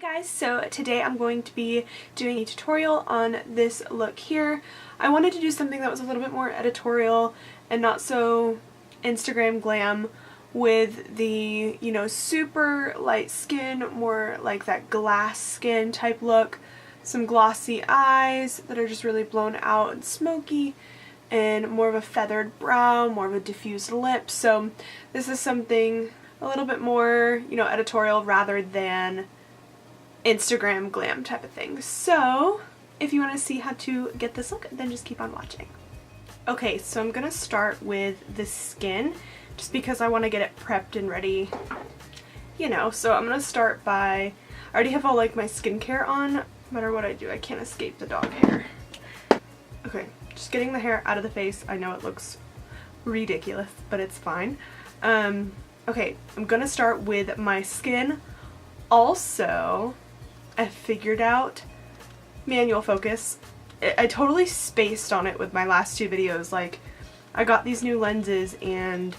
Hey guys, so today I'm going to be doing a tutorial on this look here. I wanted to do something that was a little bit more editorial and not so Instagram glam with the, you know, super light skin, more like that glass skin type look. Some glossy eyes that are just really blown out and smoky, and more of a feathered brow, more of a diffused lip. So this is something a little bit more, you know, editorial rather than Instagram glam type of thing. So if you want to see how to get this look, then just keep on watching. Okay, so I'm gonna start with the skin just because I want to get it prepped and ready, you know. So I'm gonna start by, I already have all like my skincare on. No matter what I do, I can't escape the dog hair. Okay, just getting the hair out of the face. I know it looks ridiculous, but it's fine. Okay, I'm gonna start with my skin. Also, I figured out manual focus. I totally spaced on it with my last two videos. Like, I got these new lenses and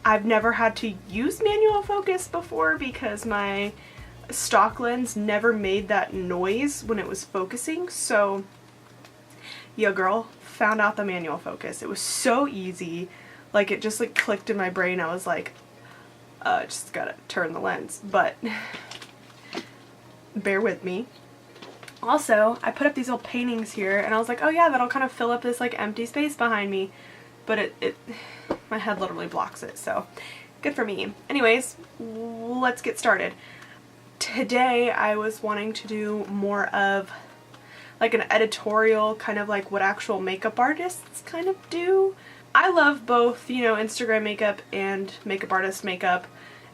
I've never had to use manual focus before because my stock lens never made that noise when it was focusing. So, yeah, girl, found out the manual focus. It was so easy. Like, it just like clicked in my brain. I was like, just gotta turn the lens, but bear with me. Also, I put up these little paintings here and I was like, oh yeah, that'll kind of fill up this like empty space behind me, but my head literally blocks it, so good for me. Anyways, let's get started. Today I was wanting to do more of like an editorial, kind of like what actual makeup artists kind of do. I love both, you know, Instagram makeup and makeup artist makeup,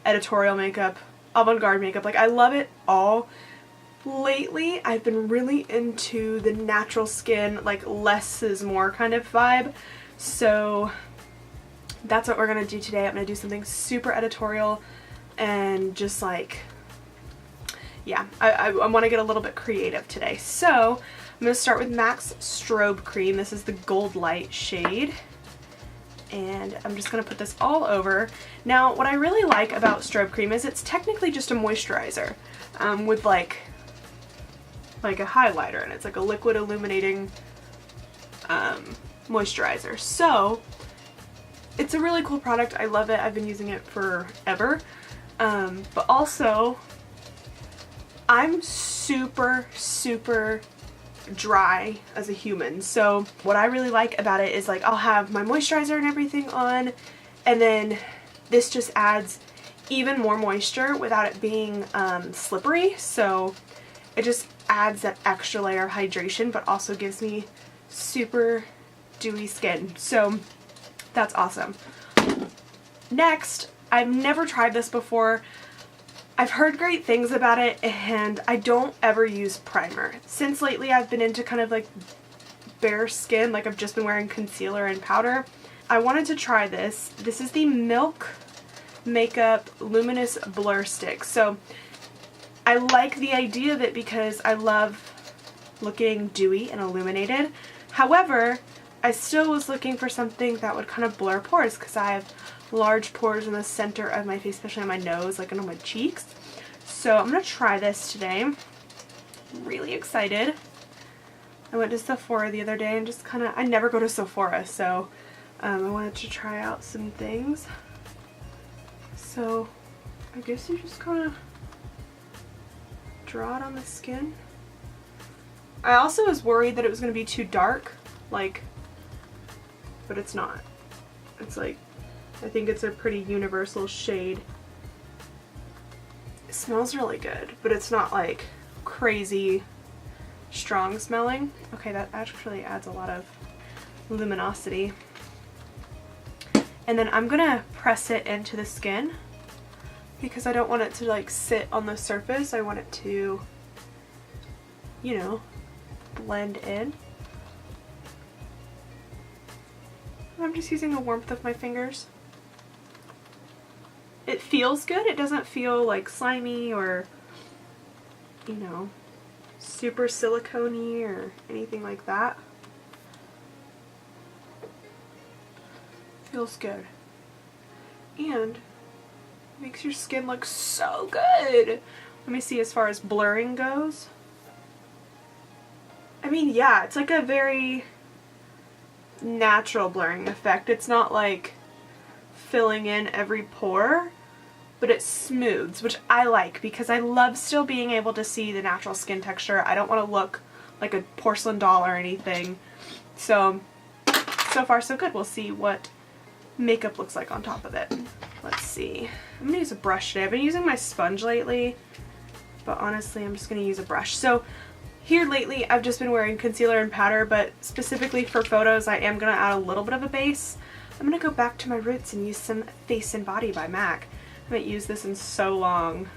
editorial makeup, avant-garde makeup. Like, I love it all. Lately, I've been really into the natural skin, like less is more kind of vibe. So that's what we're going to do today. I'm going to do something super editorial and just like, yeah, I want to get a little bit creative today. So I'm going to start with MAC's Strobe Cream. This is the Gold Light shade. And I'm just going to put this all over. Now, what I really like about Strobe Cream is it's technically just a moisturizer with like a highlighter, and it's like a liquid illuminating moisturizer. So it's a really cool product. I love it. I've been using it forever. But also, I'm super dry as a human, so what I really like about it is like I'll have my moisturizer and everything on, and then this just adds even more moisture without it being slippery. So it just adds that extra layer of hydration, but also gives me super dewy skin. So that's awesome. Next, I've never tried this before. I've heard great things about it, and I don't ever use primer. Since lately I've been into kind of like bare skin, like I've just been wearing concealer and powder. I wanted to try this. This is the Milk Makeup Luminous Blur Stick. So I like the idea of it because I love looking dewy and illuminated. However, I still was looking for something that would kind of blur pores because I have large pores in the center of my face, especially on my nose, like on my cheeks. So I'm going to try this today. I'm really excited. I went to Sephora the other day and just kind of, I never go to Sephora, so I wanted to try out some things. So I guess you just kind of draw it on the skin. I also was worried that it was going to be too dark, like, but it's not. It's like, I think it's a pretty universal shade. It smells really good, but it's not like crazy strong smelling. Okay, that actually adds a lot of luminosity. And then I'm gonna press it into the skin because I don't want it to like sit on the surface. I want it to, you know, blend in. I'm just using the warmth of my fingers. It feels good. It doesn't feel like slimy or, you know, super silicone-y or anything like that. Feels good. And Makes your skin look so good. Let me see as far as blurring goes. I mean, yeah, it's like a very natural blurring effect. It's not like filling in every pore, but it smooths, which I like because I love still being able to see the natural skin texture. I don't want to look like a porcelain doll or anything. So far so good. We'll see what makeup looks like on top of it. Let's see. I'm going to use a brush today. I've been using my sponge lately, but honestly I'm just going to use a brush. So here lately I've just been wearing concealer and powder, but specifically for photos I am going to add a little bit of a base. I'm going to go back to my roots and use some Face and Body by MAC. I haven't used this in so long.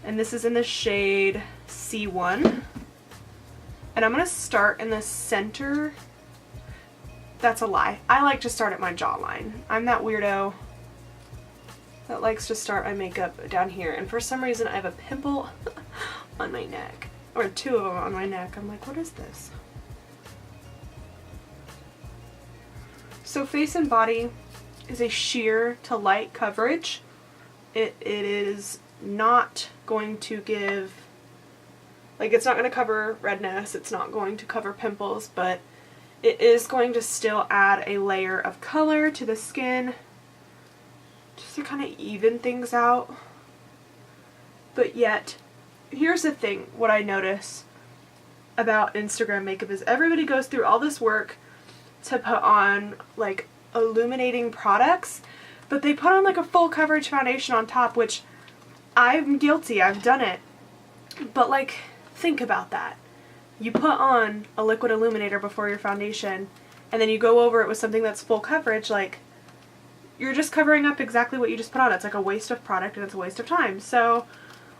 And this is in the shade C1. And I'm going to start in the center. That's a lie. I like to start at my jawline. I'm that weirdo that likes to start my makeup down here. And for some reason I have a pimple on my neck. Or two of them on my neck. I'm like, what is this? So Face and Body is a sheer to light coverage. It is not going to give, like, it's not going to cover redness, it's not going to cover pimples, but it is going to still add a layer of color to the skin just to kind of even things out. But yet, here's the thing, what I notice about Instagram makeup is everybody goes through all this work to put on like illuminating products, but they put on like a full coverage foundation on top, which I'm guilty, I've done it. But like, think about that. You put on a liquid illuminator before your foundation and then you go over it with something that's full coverage, like you're just covering up exactly what you just put on. It's like a waste of product and it's a waste of time. So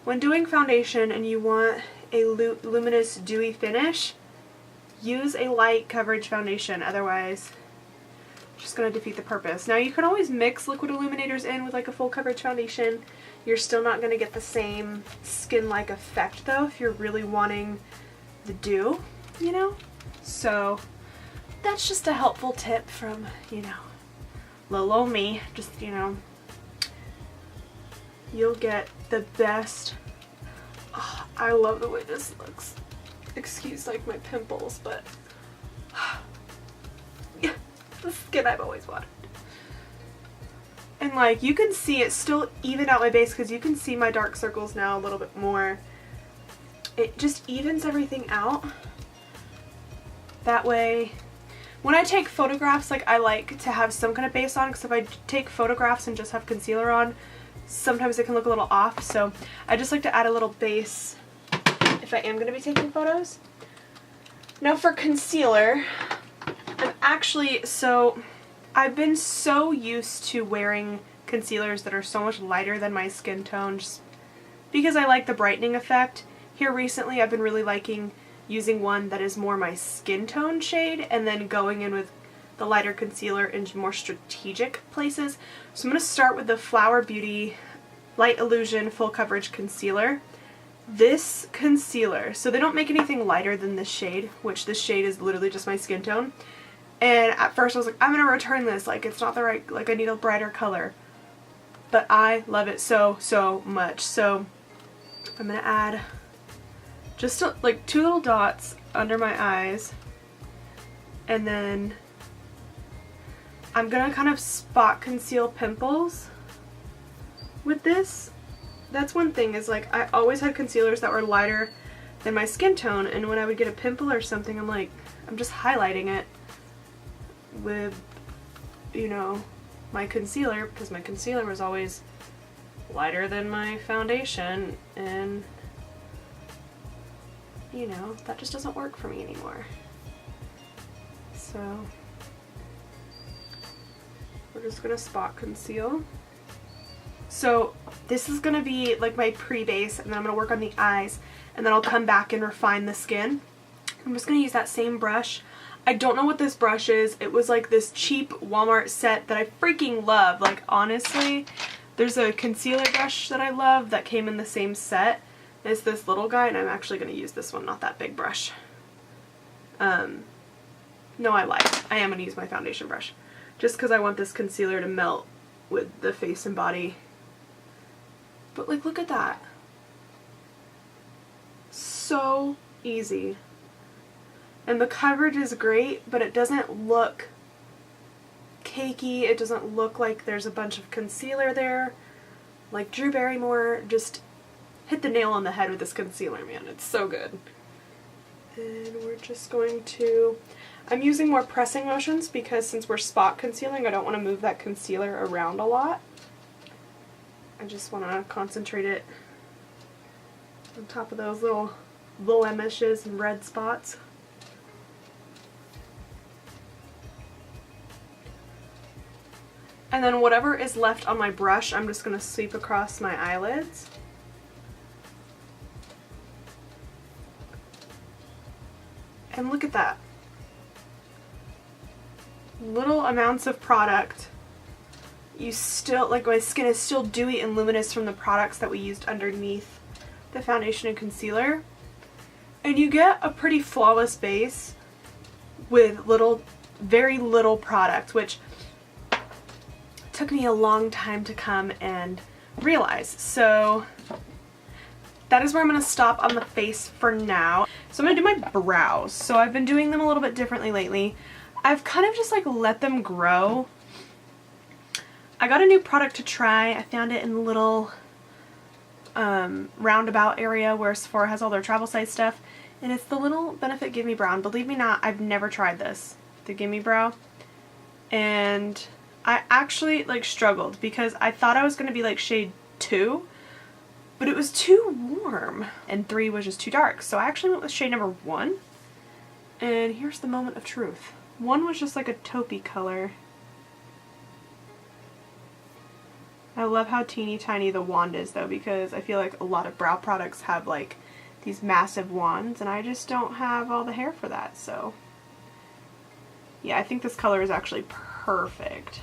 when doing foundation and you want a luminous dewy finish, use a light coverage foundation, otherwise it's just going to defeat the purpose. Now you can always mix liquid illuminators in with like a full coverage foundation. You're still not going to get the same skin-like effect though if you're really wanting the dew, you know? So that's just a helpful tip from, you know, little old me. Just, you know, you'll get the best. Oh, I love the way this looks. Excuse like my pimples, but yeah, the skin I've always wanted. And like you can see it still even out my base because you can see my dark circles now a little bit more. It just evens everything out. That way, when I take photographs, like I like to have some kind of base on, because if I take photographs and just have concealer on, sometimes it can look a little off. So I just like to add a little base if I am going to be taking photos. Now for concealer, I've been so used to wearing concealers that are so much lighter than my skin tone just because I like the brightening effect. Here recently I've been really liking using one that is more my skin tone shade and then going in with the lighter concealer in more strategic places. So I'm going to start with the Flower Beauty Light Illusion Full Coverage Concealer. This concealer, so they don't make anything lighter than this shade, which this shade is literally just my skin tone. And at first I was like, I'm going to return this, like it's not the right, like I need a brighter color. But I love it so much. So I'm going to add just like 2 little dots under my eyes. And then I'm going to kind of spot conceal pimples with this. That's one thing, is like I always had concealers that were lighter than my skin tone, and when I would get a pimple or something, I'm like, I'm just highlighting it with, you know, my concealer, because my concealer was always lighter than my foundation, and you know, that just doesn't work for me anymore. So we're just gonna spot conceal. So this is going to be like my pre-base, and then I'm going to work on the eyes, and then I'll come back and refine the skin. I'm just going to use that same brush. I don't know what this brush is. It was like this cheap Walmart set that I freaking love. Like honestly, there's a concealer brush that I love that came in the same set as this little guy, and I'm actually going to use this one, not that big brush. No, I lied. I am going to use my foundation brush just because I want this concealer to melt with the face and body. But like, look at that. So easy. And the coverage is great, but it doesn't look cakey. It doesn't look like there's a bunch of concealer there. Like Drew Barrymore just hit the nail on the head with this concealer, man. It's so good. And we're just going to, I'm using more pressing motions because since we're spot concealing, I don't want to move that concealer around a lot. I just want to concentrate it on top of those little blemishes and red spots. And then whatever is left on my brush, I'm just going to sweep across my eyelids. And look at that. Little amounts of product. You still, like, my skin is still dewy and luminous from the products that we used underneath the foundation and concealer. And you get a pretty flawless base with very little product, which took me a long time to come and realize. So that is where I'm going to stop on the face for now. So I'm going to do my brows. So I've been doing them a little bit differently lately. I've kind of just like let them grow. I got a new product to try. I found it in the little roundabout area where Sephora has all their travel size stuff. And it's the little Benefit Give Me Brow. And believe me not, I've never tried this, the Give Me Brow. And I actually like struggled because I thought I was going to be like shade 2, but it was too warm and 3 was just too dark. So I actually went with shade number 1. And here's the moment of truth. 1 was just like a taupey color. I love how teeny tiny the wand is though, because I feel like a lot of brow products have like these massive wands and I just don't have all the hair for that. So yeah, I think this color is actually perfect.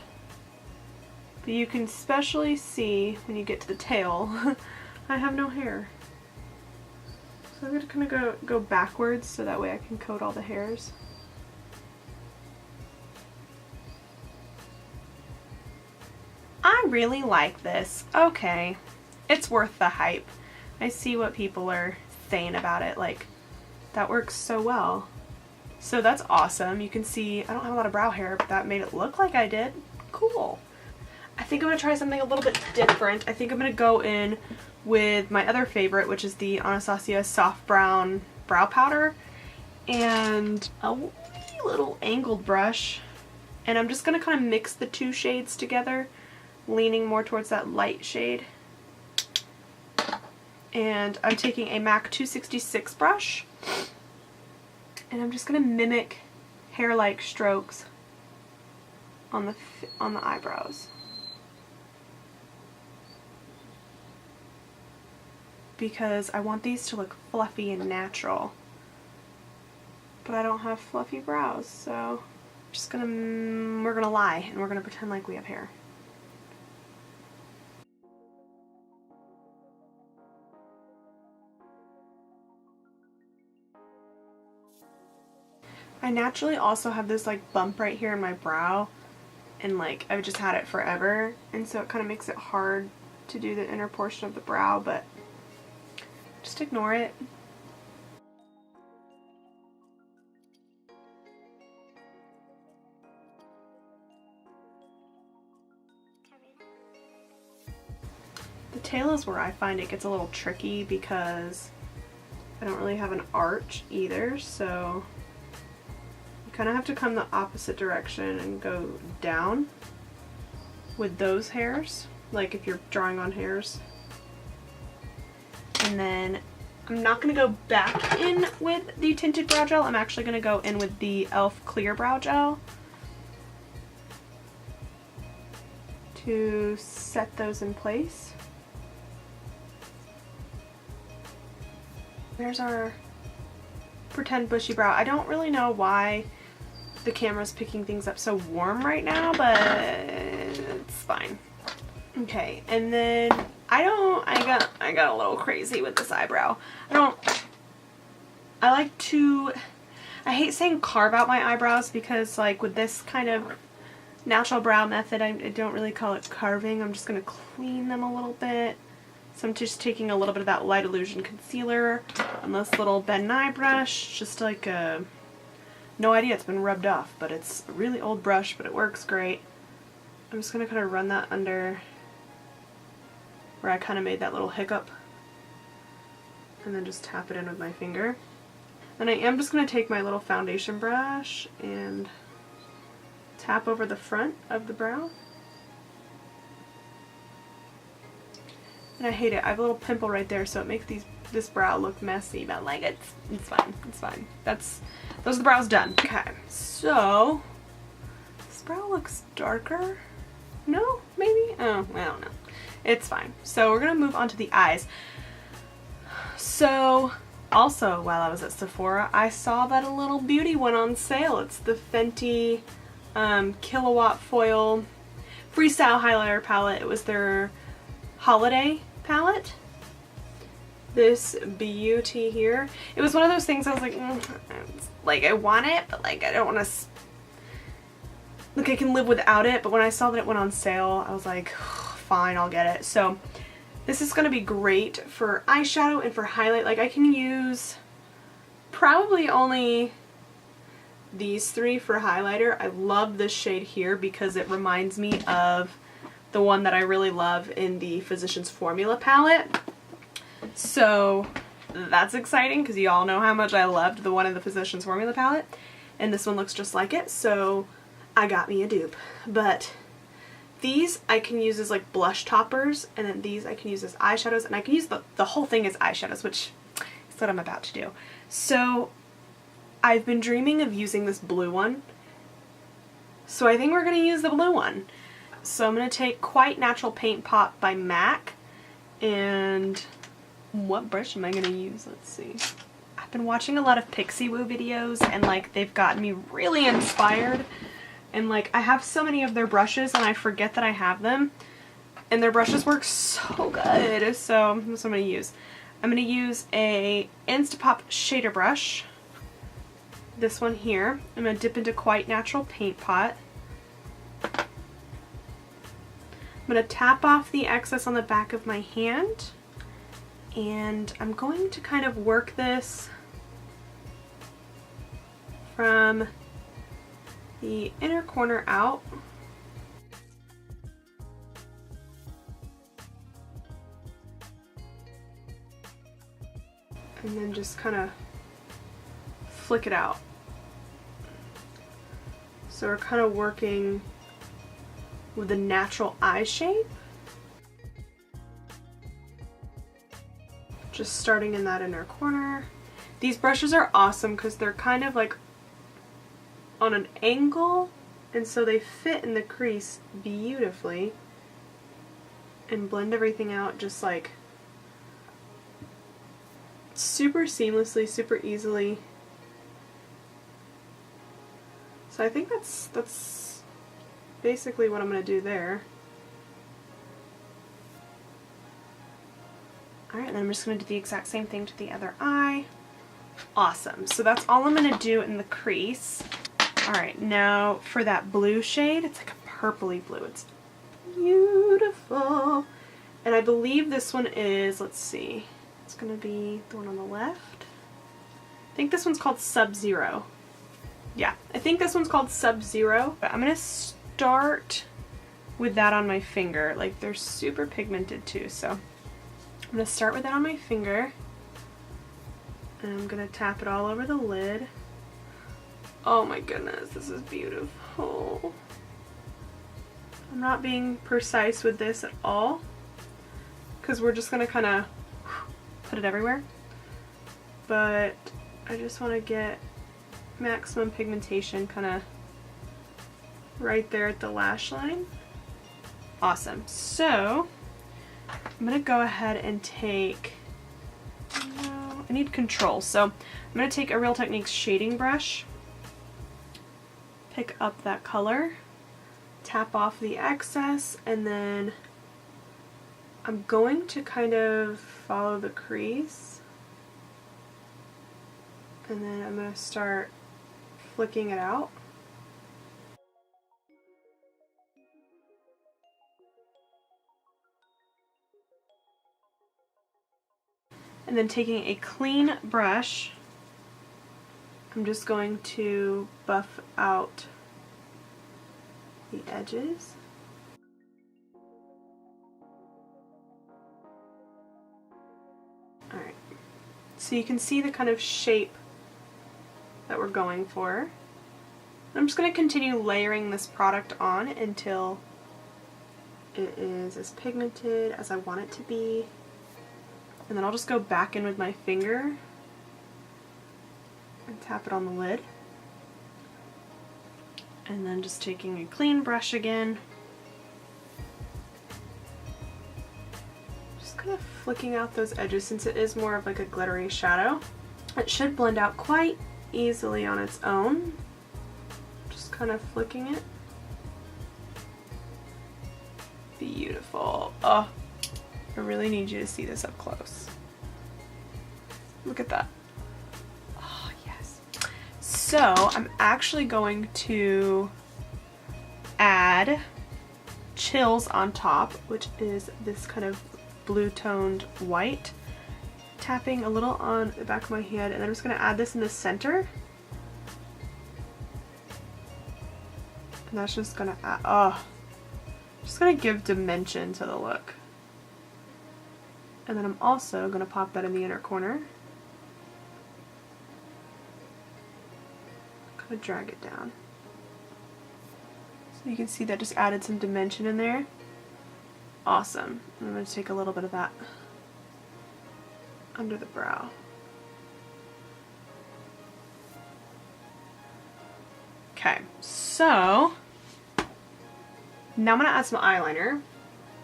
But you can especially see when you get to the tail, I have no hair. So I'm going to kind of go backwards so that way I can coat all the hairs. I really like this. Okay, it's worth the hype. I see what people are saying about it, like, that works so well. So that's awesome. You can see I don't have a lot of brow hair, but that made it look like I did. Cool. I think I'm going to try something a little bit different. I think I'm going to go in with my other favorite, which is the Anastasia Soft Brown Brow Powder, and a wee little angled brush. And I'm just going to kind of mix the two shades together, leaning more towards that light shade. And I'm taking a MAC 266 brush, and I'm just going to mimic hair-like strokes on the eyebrows. Because I want these to look fluffy and natural. But I don't have fluffy brows, so we're gonna lie and we're gonna pretend like we have hair. I naturally also have this like bump right here in my brow, and like I've just had it forever, and so it kind of makes it hard to do the inner portion of the brow, but just ignore it. The tail is where I find it gets a little tricky because I don't really have an arch either, so you kind of have to come the opposite direction and go down with those hairs, like if you're drawing on hairs. And then I'm not going to go back in with the tinted brow gel. I'm actually going to go in with the e.l.f. Clear Brow Gel to set those in place. There's our pretend bushy brow. I don't really know why the camera's picking things up so warm right now, but it's fine. Okay, and then I got a little crazy with this eyebrow. I hate saying carve out my eyebrows because like with this kind of natural brow method. I don't really call it carving. I'm just going to clean them a little bit. So I'm just taking a little bit of that Light Illusion concealer on this little Ben Nye brush, just like a, no idea, it's been rubbed off, but it's a really old brush, but it works great. I'm just going to kind of run that under where I kind of made that little hiccup, and then just tap it in with my finger. And I am just going to take my little foundation brush and tap over the front of the brow. And I hate it. I have a little pimple right there, so it makes this brow look messy, but like it's fine. It's fine. Those are the brows done. Okay, so this brow looks darker. No, maybe? Oh, I don't know. It's fine. So we're gonna move on to the eyes. So also, while I was at Sephora, I saw that a little beauty went on sale. It's the Fenty Killawatt Foil Freestyle Highlighter Palette. It was their holiday palette. This beauty here. It was one of those things I was like, I want it, but like I don't want to. Like I can live without it. But when I saw that it went on sale, I was like, fine, I'll get it. So this is going to be great for eyeshadow and for highlight. Like I can use probably only these three for highlighter. I love this shade here because it reminds me of the one that I really love in the Physicians Formula palette. So that's exciting because you all know how much I loved the one in the Physicians Formula palette. And this one looks just like it, so I got me a dupe. But these I can use as like blush toppers, and then these I can use as eyeshadows, and I can use the whole thing as eyeshadows, which is what I'm about to do. So I've been dreaming of using this blue one, so I think we're going to use the blue one. So I'm going to take Quite Natural Paint Pot by MAC, and what brush am I going to use? Let's see. I've been watching a lot of Pixie Woo videos, and like they've gotten me really inspired, and like I have so many of their brushes and I forget that I have them, and their brushes work so good. So that's what I'm going to use. I'm going to use a Instapop shader brush, this one here. I'm going to dip into Quite Natural Paint Pot. I'm going to tap off the excess on the back of my hand, and I'm going to kind of work this from the inner corner out. And then just kind of flick it out. So we're kind of working with a natural eye shape. Just starting in that inner corner. These brushes are awesome because they're kind of like on an angle, and so they fit in the crease beautifully and blend everything out just like super seamlessly, super easily. So I think that's basically what I'm going to do there. Alright, then I'm just going to do the exact same thing to the other eye. Awesome. So that's all I'm going to do in the crease. Alright, now for that blue shade, it's like a purpley blue. It's beautiful. And I believe this one is, let's see, it's going to be the one on the left. I think this one's called Sub-Zero. Yeah, I think this one's called Sub-Zero. But I'm going to start with that on my finger. Like, they're super pigmented too, so I'm going to start with that on my finger. And I'm going to tap it all over the lid. Oh my goodness, this is beautiful. I'm not being precise with this at all, because we're just going to kind of put it everywhere. But I just want to get maximum pigmentation kind of right there at the lash line. Awesome. So I'm going to go ahead and take, no, I need control. So I'm going to take a Real Techniques shading brush, pick up that color, tap off the excess, and then I'm going to kind of follow the crease, and then I'm going to start flicking it out. And then taking a clean brush, I'm just going to buff out the edges. Alright, so you can see the kind of shape that we're going for. I'm just going to continue layering this product on until it is as pigmented as I want it to be. And then I'll just go back in with my finger and tap it on the lid. And then just taking a clean brush again. Just kind of flicking out those edges since it is more of like a glittery shadow. It should blend out quite easily on its own. Just kind of flicking it. Beautiful. Oh, I really need you to see this up close. Look at that. Oh, yes. So I'm actually going to add Chills on top, which is this kind of blue toned white. Tapping a little on the back of my hand, and then I'm just going to add this in the center. And that's just going to add, oh, just going to give dimension to the look. And then I'm also going to pop that in the inner corner. Kind of drag it down. So you can see that just added some dimension in there. Awesome. I'm going to take a little bit of that under the brow. Okay, so now I'm going to add some eyeliner.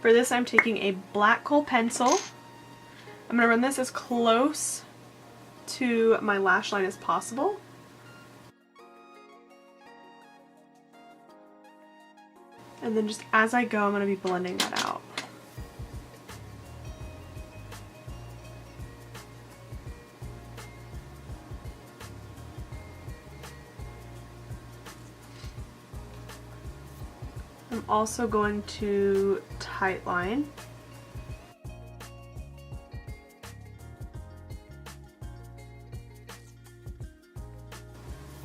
For this I'm taking a black kohl pencil. I'm going to run this as close to my lash line as possible. And then just as I go, I'm going to be blending that out. I'm also going to tightline.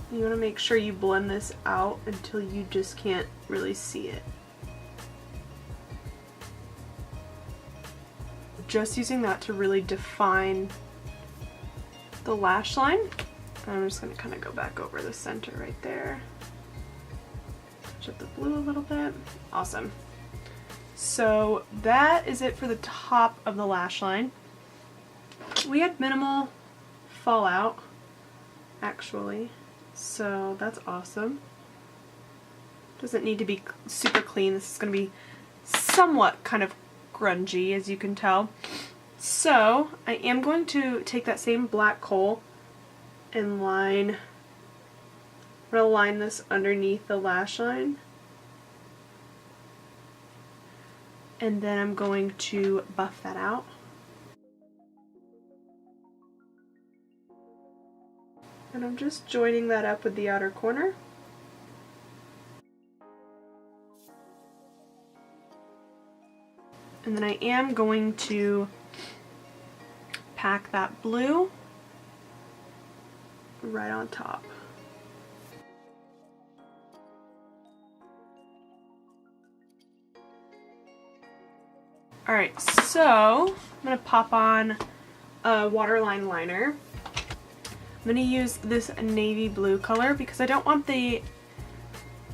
You want to make sure you blend this out until you just can't really see it. Just using that to really define the lash line. And I'm just going to kind of go back over the center right there. Touch up the blue a little bit. Awesome. So that is it for the top of the lash line. We had minimal fallout, actually. So that's awesome. Doesn't need to be super clean. This is going to be somewhat kind of grungy, as you can tell. So I am going to take that same black kohl and line. I'm going to line this underneath the lash line. And then I'm going to buff that out. And I'm just joining that up with the outer corner. And then I am going to pack that blue right on top. Alright, so I'm going to pop on a waterline liner. I'm going to use this navy blue color because I don't want the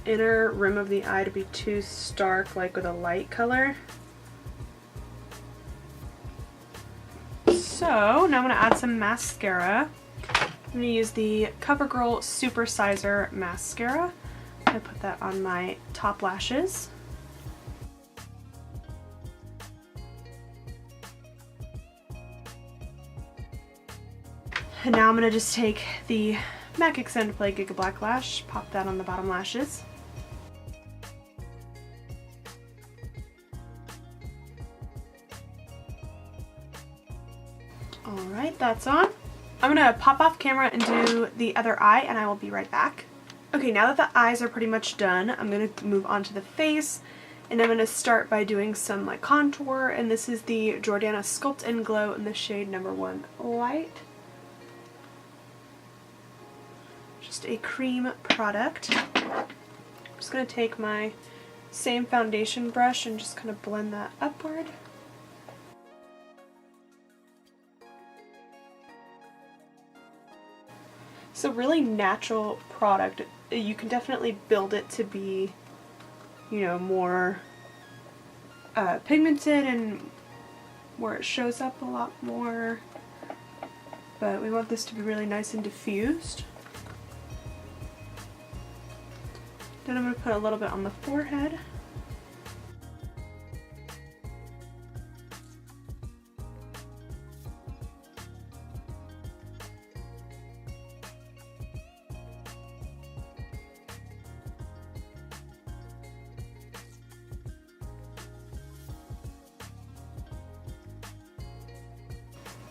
inner rim of the eye to be too stark, like with a light color. So now I'm going to add some mascara. I'm going to use the Covergirl Supersizer mascara. I put that on my top lashes. And now I'm going to just take the MAC Extend Play Giga Black Lash, pop that on the bottom lashes. Alright, that's on. I'm going to pop off camera and do the other eye, and I will be right back. Okay, now that the eyes are pretty much done, I'm going to move on to the face And I'm going to start by doing some like contour, and this is the Jordana Sculpt and Glow in the shade number 1 Light. Just a cream product. I'm just going to take my same foundation brush and just kind of blend that upward. It's a really natural product. You can definitely build it to be, you know, more pigmented and where it shows up a lot more, but we want this to be really nice and diffused. Then I'm going to put a little bit on the forehead.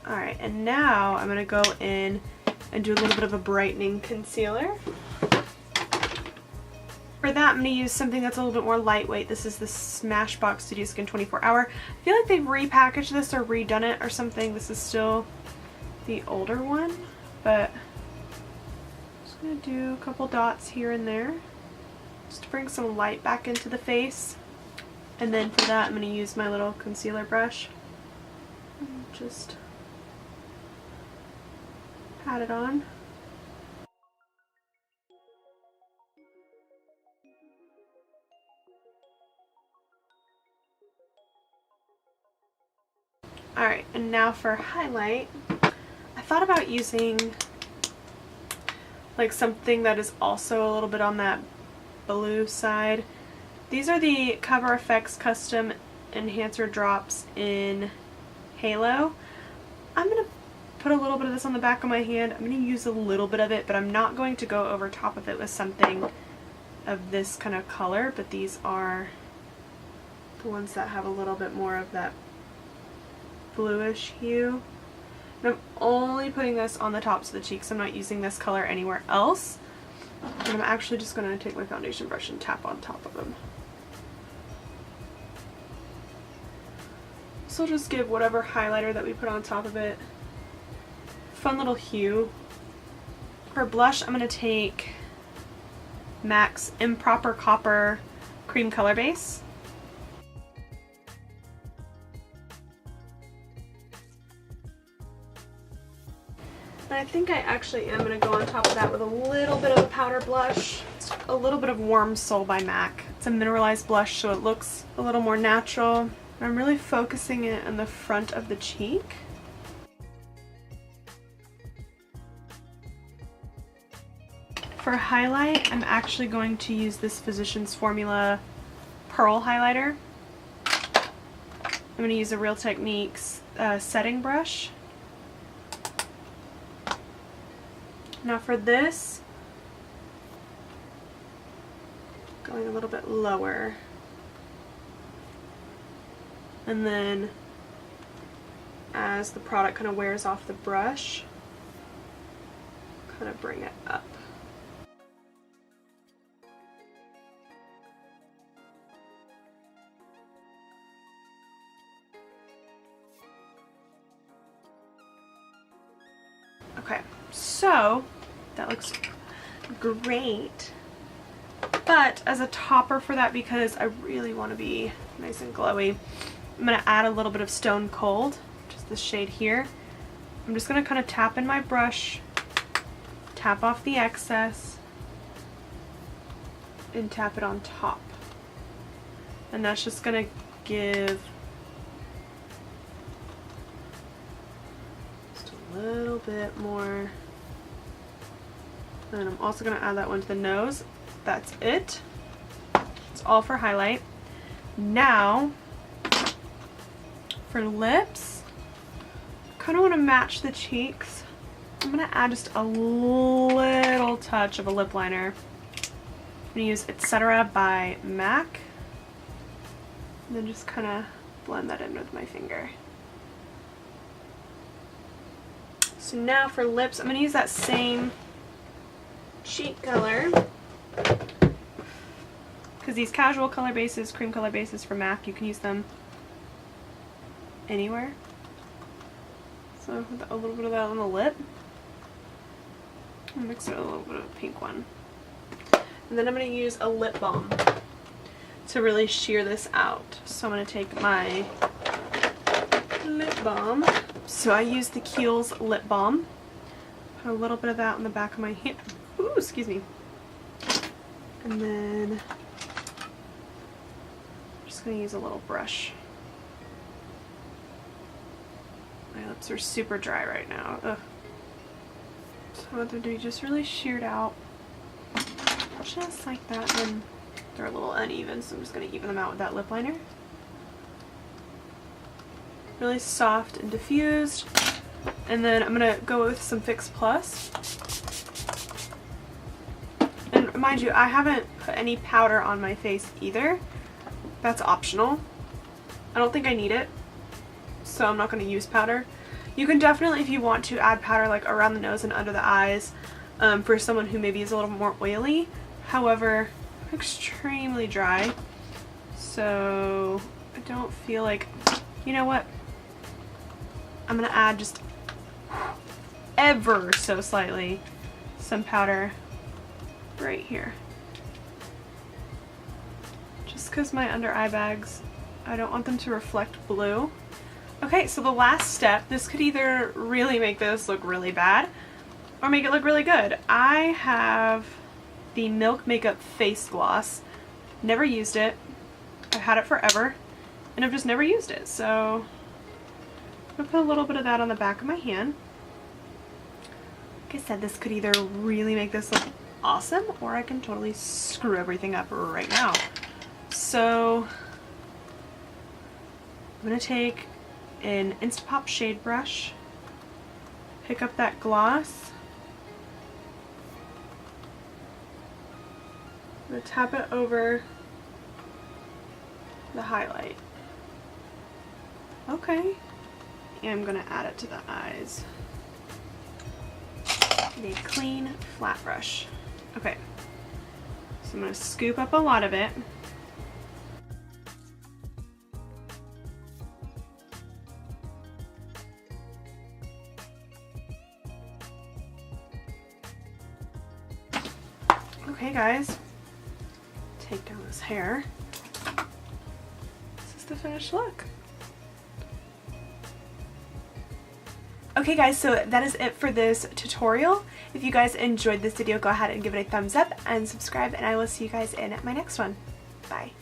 Alright, and now I'm going to go in and do a little bit of a brightening concealer. For that, I'm going to use something that's a little bit more lightweight. This is the Smashbox Studio Skin 24 Hour. I feel like they've repackaged this or redone it or something. This is still the older one, but I'm just going to do a couple dots here and there just to bring some light back into the face. And then for that, I'm going to use my little concealer brush and just pat it on. Alright, and now for highlight, I thought about using like something that is also a little bit on that blue side. These are the Cover FX Custom Enhancer Drops in Halo. I'm going to put a little bit of this on the back of my hand. I'm going to use a little bit of it, but I'm not going to go over top of it with something of this kind of color, but these are the ones that have a little bit more of that bluish hue. And I'm only putting this on the tops of the cheeks. I'm not using this color anywhere else. And I'm actually just going to take my foundation brush and tap on top of them. So I'll just give whatever highlighter that we put on top of it fun little hue. For blush, I'm going to take MAC's Improper Copper Cream Color Base. And I think I actually am going to go on top of that with a little bit of a powder blush. It's a little bit of Warm Soul by MAC. It's a mineralized blush, so it looks a little more natural. I'm really focusing it on the front of the cheek. For highlight, I'm actually going to use this Physicians Formula Pearl Highlighter. I'm going to use a Real Techniques setting brush. Now for this, going a little bit lower. And then as the product kind of wears off the brush, kind of bring it up. Okay, so that looks great. But as a topper for that, because I really want to be nice and glowy, I'm going to add a little bit of Stone Cold, just this shade here. I'm just going to kind of tap in my brush, tap off the excess, and tap it on top. And that's just going to give just a little bit more. And I'm also going to add that one to the nose. That's it. It's all for highlight. Now, for lips, I kind of want to match the cheeks. I'm going to add just a little touch of a lip liner. I'm going to use Etc. by MAC. And then just kind of blend that in with my finger. So now for lips, I'm going to use that same cheek color. Because these casual color bases, cream color bases from MAC, you can use them anywhere. So with a little bit of that on the lip. I'll mix it with a little bit of a pink one. And then I'm going to use a lip balm to really sheer this out. So I'm going to take my lip balm. So I use the Kiehl's lip balm. Put a little bit of that on the back of my hand. Ooh, excuse me. And then I'm just going to use a little brush. My lips are super dry right now. Ugh. So what they're doing, just really sheared out. Just like that. And then they're a little uneven, so I'm just going to even them out with that lip liner. Really soft and diffused. And then I'm going to go with some Fix Plus. And mind you, I haven't put any powder on my face either. That's optional. I don't think I need it, so I'm not going to use powder. You can definitely, if you want to, add powder like around the nose and under the eyes for someone who maybe is a little more oily. However, I'm extremely dry, so I don't feel like, you know what, I'm going to add just ever so slightly some powder right here. Just because my under eye bags, I don't want them to reflect blue. Okay, so the last step, this could either really make this look really bad or make it look really good. I have the Milk Makeup Face Gloss. Never used it. I've had it forever and I've just never used it. So I'm going to put a little bit of that on the back of my hand. Like I said, this could either really make this look awesome or I can totally screw everything up right now. So I'm going to take an Instapop shade brush, pick up that gloss, I'm going to tap it over the highlight. Okay, and I'm going to add it to the eyes. A clean flat brush. Okay, so I'm going to scoop up a lot of it. Okay guys, take down this hair. This is the finished look. Okay guys, so that is it for this tutorial. If you guys enjoyed this video, go ahead and give it a thumbs up and subscribe, and I will see you guys in my next one. Bye.